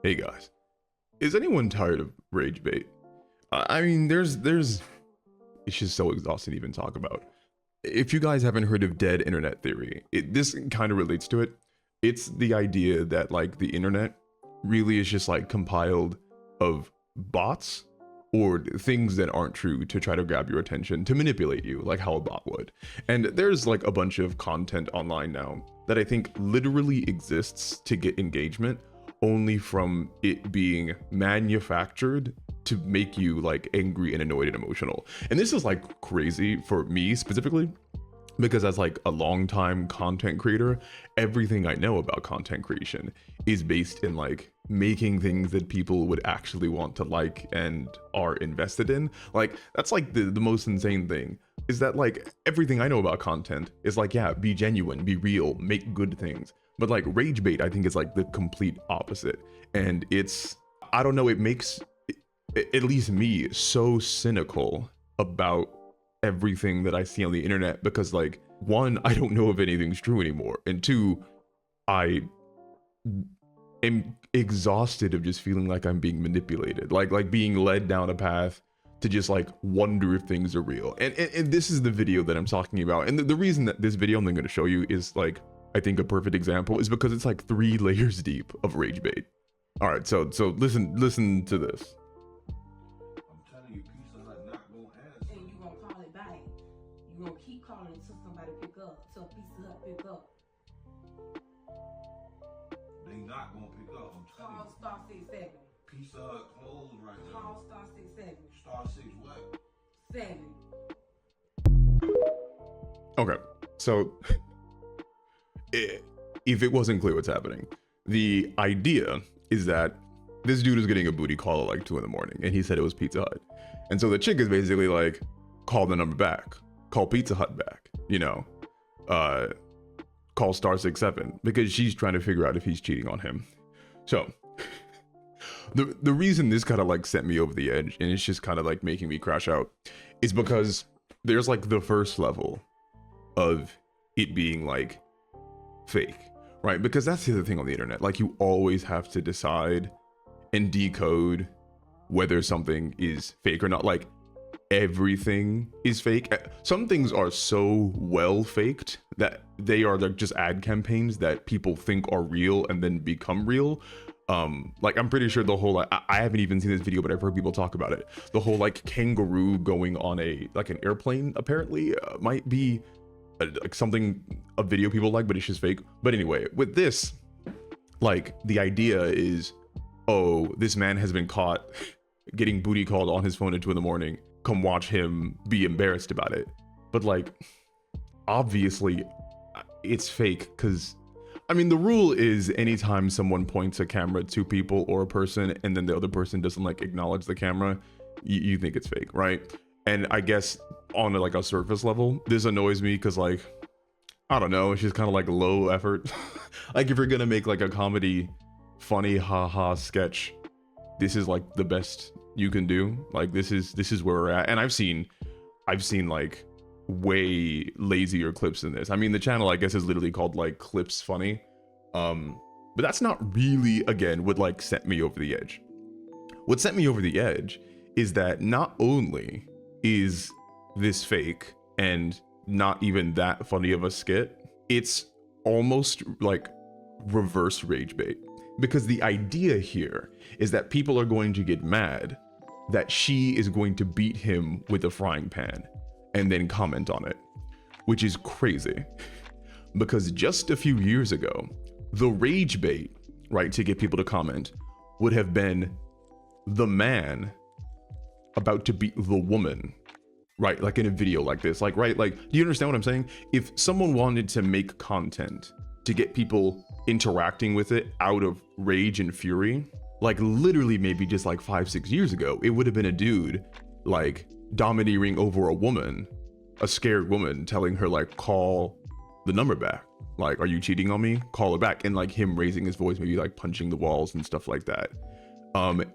Hey guys, is anyone tired of rage bait? I mean, there's, it's just so exhausting to even talk about. If you guys haven't heard of dead internet theory, this kind of relates to it. It's the idea that like the internet really is just like compiled of bots or things that aren't true to try to grab your attention, to manipulate you, like how a bot would. And there's like a bunch of content online now that I think literally exists to get engagement only from it being manufactured to make you like angry and annoyed and emotional. And this is like crazy for me specifically, because as like a long-time content creator, everything I know about content creation is based in like making things that people would actually want to like and are invested in. Like that's like the most insane thing, is that like everything I know about content is like, yeah, be genuine, be real, make good things. But like rage bait, I think is like the complete opposite. And it's, I don't know, it makes at least me so cynical about everything that I see on the internet, because like, one, I don't know if anything's true anymore, and two, I am exhausted of just feeling like I'm being manipulated, like being led down a path to just like wonder if things are real. And this is the video that I'm talking about. And the reason that this video I'm going to show you is like, I think a perfect example is because it's like 3 layers deep of rage bait. All right, so listen to this. I'm telling you, Pizza Hut not gonna answer. And you gonna call it back. You gonna keep calling until somebody pick up, till Pizza Hut pick up. They not gonna pick up. I'm telling Call you. star 67. Pizza Hut closed right now. Call star 67. Star 6 what? 7. Okay, so if it wasn't clear what's happening, the idea is that this dude is getting a booty call at like 2 in the morning, and he said it was Pizza Hut. And so the chick is basically like, call the number back, call Pizza Hut back, you know, call star 67, because she's trying to figure out if he's cheating on him. So the reason this kind of like sent me over the edge, and it's just kind of like making me crash out, is because there's like the first level of it being like fake, right? Because that's the other thing on the internet, like you always have to decide and decode whether something is fake or not. Like everything is fake. Some things are so well faked that they are like just ad campaigns that people think are real and then become real. Like I'm pretty sure the whole, I haven't even seen this video, but I've heard people talk about it, the whole like kangaroo going on a like an airplane apparently might be like something, a video people like, but it's just fake. But anyway, with this, like the idea is, oh, this man has been caught getting booty called on his phone at 2 in the morning, come watch him be embarrassed about it. But like obviously it's fake, because I mean the rule is anytime someone points a camera to people or a person and then the other person doesn't like acknowledge the camera, you think it's fake, right? And I guess on like a surface level, this annoys me because like, I don't know, it's just kind of like low effort. Like if you're gonna make like a comedy, funny haha sketch, this is like the best you can do. Like this is where we're at. And I've seen like way lazier clips than this. I mean, the channel I guess is literally called like Clips Funny. But that's not really, again, what like sent me over the edge. What sent me over the edge is that not only is this fake and not even that funny of a skit, it's almost like reverse rage bait, because the idea here is that people are going to get mad that she is going to beat him with a frying pan and then comment on it, which is crazy, because just a few years ago, the rage bait, right, to get people to comment would have been the man about to beat the woman, right? Like in a video like this, like, right? Like, do you understand what I'm saying? If someone wanted to make content to get people interacting with it out of rage and fury, like literally maybe just like 5-6 years ago, it would have been a dude like domineering over a woman, a scared woman, telling her like, call the number back. Like, are you cheating on me? Call her back. And like him raising his voice, maybe like punching the walls and stuff like that.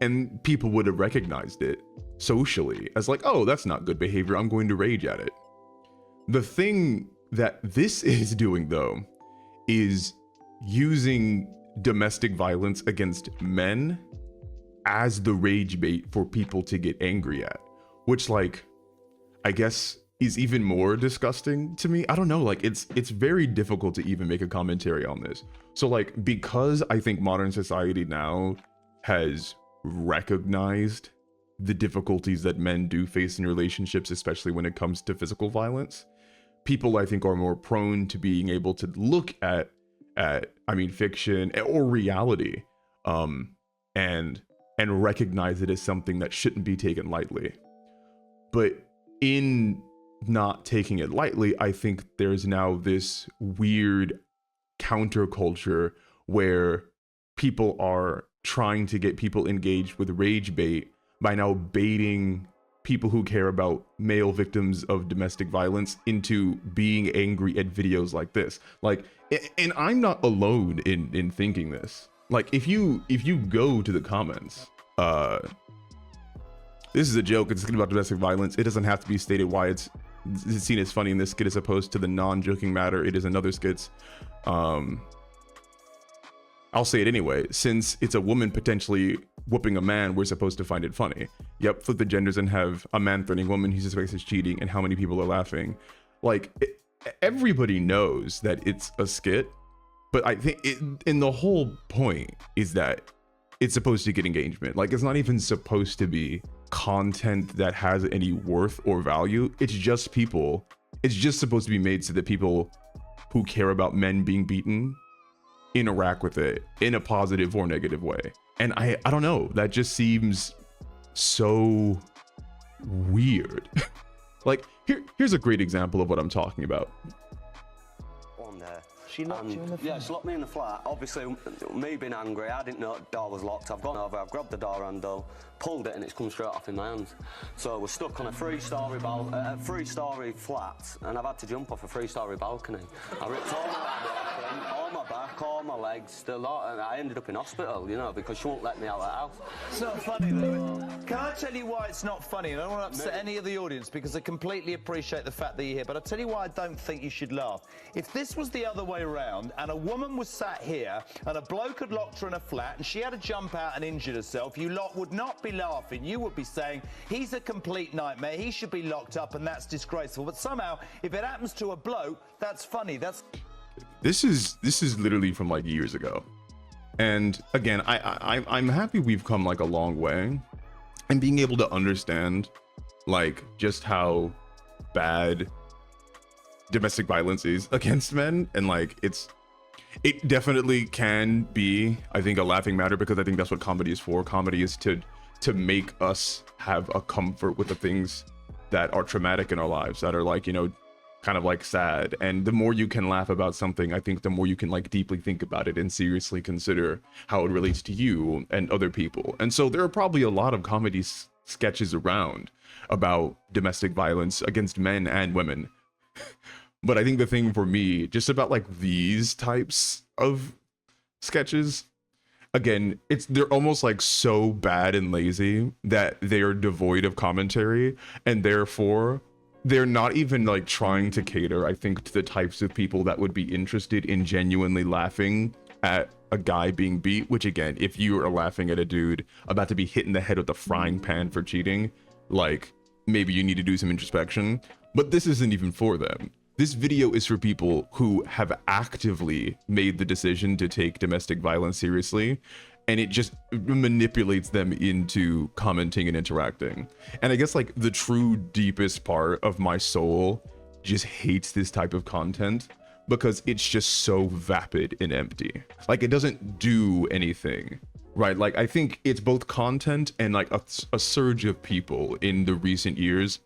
And people would have recognized it socially as like, oh, that's not good behavior, I'm going to rage at it. The thing that this is doing though is using domestic violence against men as the rage bait for people to get angry at, which, like, I guess is even more disgusting to me. I don't know, like it's very difficult to even make a commentary on this. So like, because I think modern society now has recognized the difficulties that men do face in relationships, especially when it comes to physical violence, people I think are more prone to being able to look at I mean fiction or reality and recognize it as something that shouldn't be taken lightly. But in not taking it lightly, I think there's now this weird counterculture where people are trying to get people engaged with rage bait by now baiting people who care about male victims of domestic violence into being angry at videos like this. Like, and I'm not alone in thinking this. Like, if you go to the comments, this is a joke, it's about domestic violence. It doesn't have to be stated why it's seen as funny in this skit as opposed to the non-joking matter it is in other skits. I'll say it anyway. Since it's a woman potentially whooping a man, we're supposed to find it funny. Yep, flip the genders and have a man threatening a woman he suspects is cheating, and how many people are laughing. Like, everybody knows that it's a skit, but I think and the whole point is that it's supposed to get engagement. Like, it's not even supposed to be content that has any worth or value. It's just people. It's just supposed to be made so that people who care about men being beaten interact with it in a positive or negative way. And I don't know, that just seems so weird. Like, here's a great example of what I'm talking about. On there. She locked you in the flat? Yeah, she locked me in the flat. Obviously, me being angry, I didn't know the door was locked. I've gone over, I've grabbed the door handle, pulled it, and it's come straight off in my hands. So we're stuck on a three-story flat, and I've had to jump off a three-story balcony. I ripped all my head open, all my back, all my legs, the lot, and I ended up in hospital, you know, because she won't let me out of the house. It's not funny, though. Can I tell you why it's not funny? And I don't want to upset any of the audience, because I completely appreciate the fact that you're here, but I'll tell you why I don't think you should laugh. If this was the other way around, and a woman was sat here, and a bloke had locked her in a flat, and she had to jump out and injured herself, you lot would not be laughing. You would be saying, he's a complete nightmare, he should be locked up, and that's disgraceful. But somehow, if it happens to a bloke, that's funny. This is literally from like years ago. And again, I'm happy we've come like a long way, and being able to understand like just how bad domestic violence is against men, and like it definitely can be, I think, a laughing matter, because I think that's what comedy is for. Comedy is to make us have a comfort with the things that are traumatic in our lives, that are like, you know, kind of like sad. And the more you can laugh about something, I think the more you can like deeply think about it and seriously consider how it relates to you and other people. And so there are probably a lot of comedy sketches around about domestic violence against men and women. But I think the thing for me, just about like these types of sketches, again, they're almost like so bad and lazy that they're devoid of commentary, and therefore they're not even like trying to cater, I think, to the types of people that would be interested in genuinely laughing at a guy being beat. Which again, if you are laughing at a dude about to be hit in the head with a frying pan for cheating, like, maybe you need to do some introspection. But this isn't even for them. This video is for people who have actively made the decision to take domestic violence seriously, and it just manipulates them into commenting and interacting. And I guess like the true deepest part of my soul just hates this type of content, because it's just so vapid and empty. Like, it doesn't do anything, right? Like, I think it's both content and like a surge of people in the recent years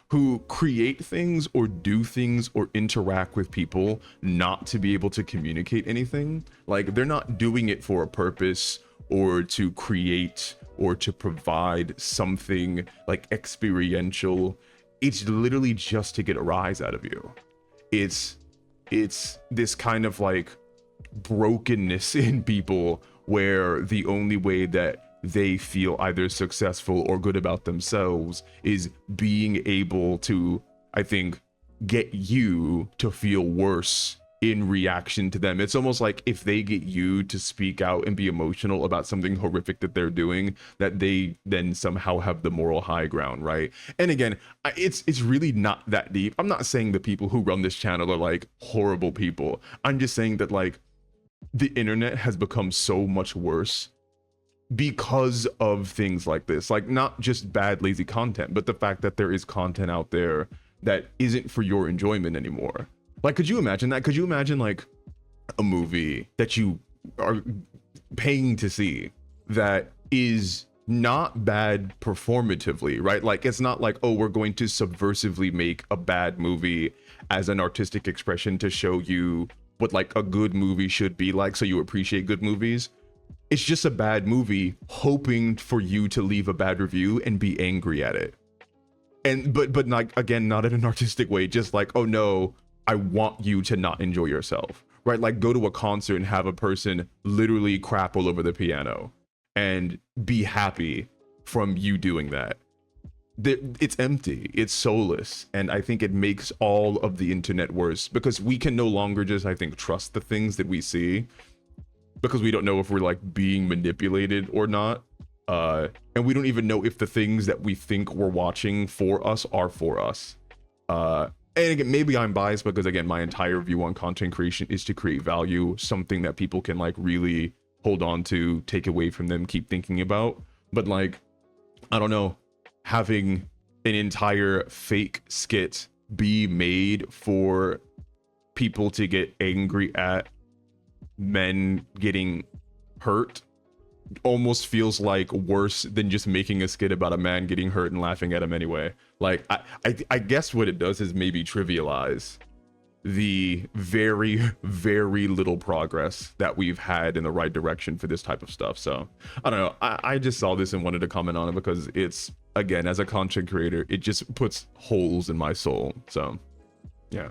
who create things or do things or interact with people not to be able to communicate anything. Like, they're not doing it for a purpose or to create or to provide something like experiential. It's literally just to get a rise out of you. It's this kind of like brokenness in people where the only way that they feel either successful or good about themselves is being able to, I think, get you to feel worse in reaction to them. It's almost like if they get you to speak out and be emotional about something horrific that they're doing, that they then somehow have the moral high ground, right? And again, it's really not that deep. I'm not saying the people who run this channel are like horrible people. I'm just saying that like the internet has become so much worse because of things like this, like not just bad lazy content, but the fact that there is content out there that isn't for your enjoyment anymore. Like, could you imagine that? Could you imagine like a movie that you are paying to see that is not bad performatively, right? Like, it's not like, oh, we're going to subversively make a bad movie as an artistic expression to show you what like a good movie should be like, so you appreciate good movies. It's just a bad movie hoping for you to leave a bad review and be angry at it. And but like, again, not in an artistic way, just like, oh no, I want you to not enjoy yourself, right? Like, go to a concert and have a person literally crap all over the piano and be happy from you doing that. It's empty, it's soulless, and I think it makes all of the internet worse, because we can no longer just, I think, trust the things that we see, because we don't know if we're like being manipulated or not. And we don't even know if the things that we think we're watching for us are for us. And again, maybe I'm biased because, again, my entire view on content creation is to create value, something that people can like really hold on to, take away from them, keep thinking about. But like, I don't know, having an entire fake skit be made for people to get angry at men getting hurt almost feels like worse than just making a skit about a man getting hurt and laughing at him anyway. Like, I guess what it does is maybe trivialize the very, very little progress that we've had in the right direction for this type of stuff. So I don't know, I just saw this and wanted to comment on it because it's, again, as a content creator, it just puts holes in my soul. So yeah.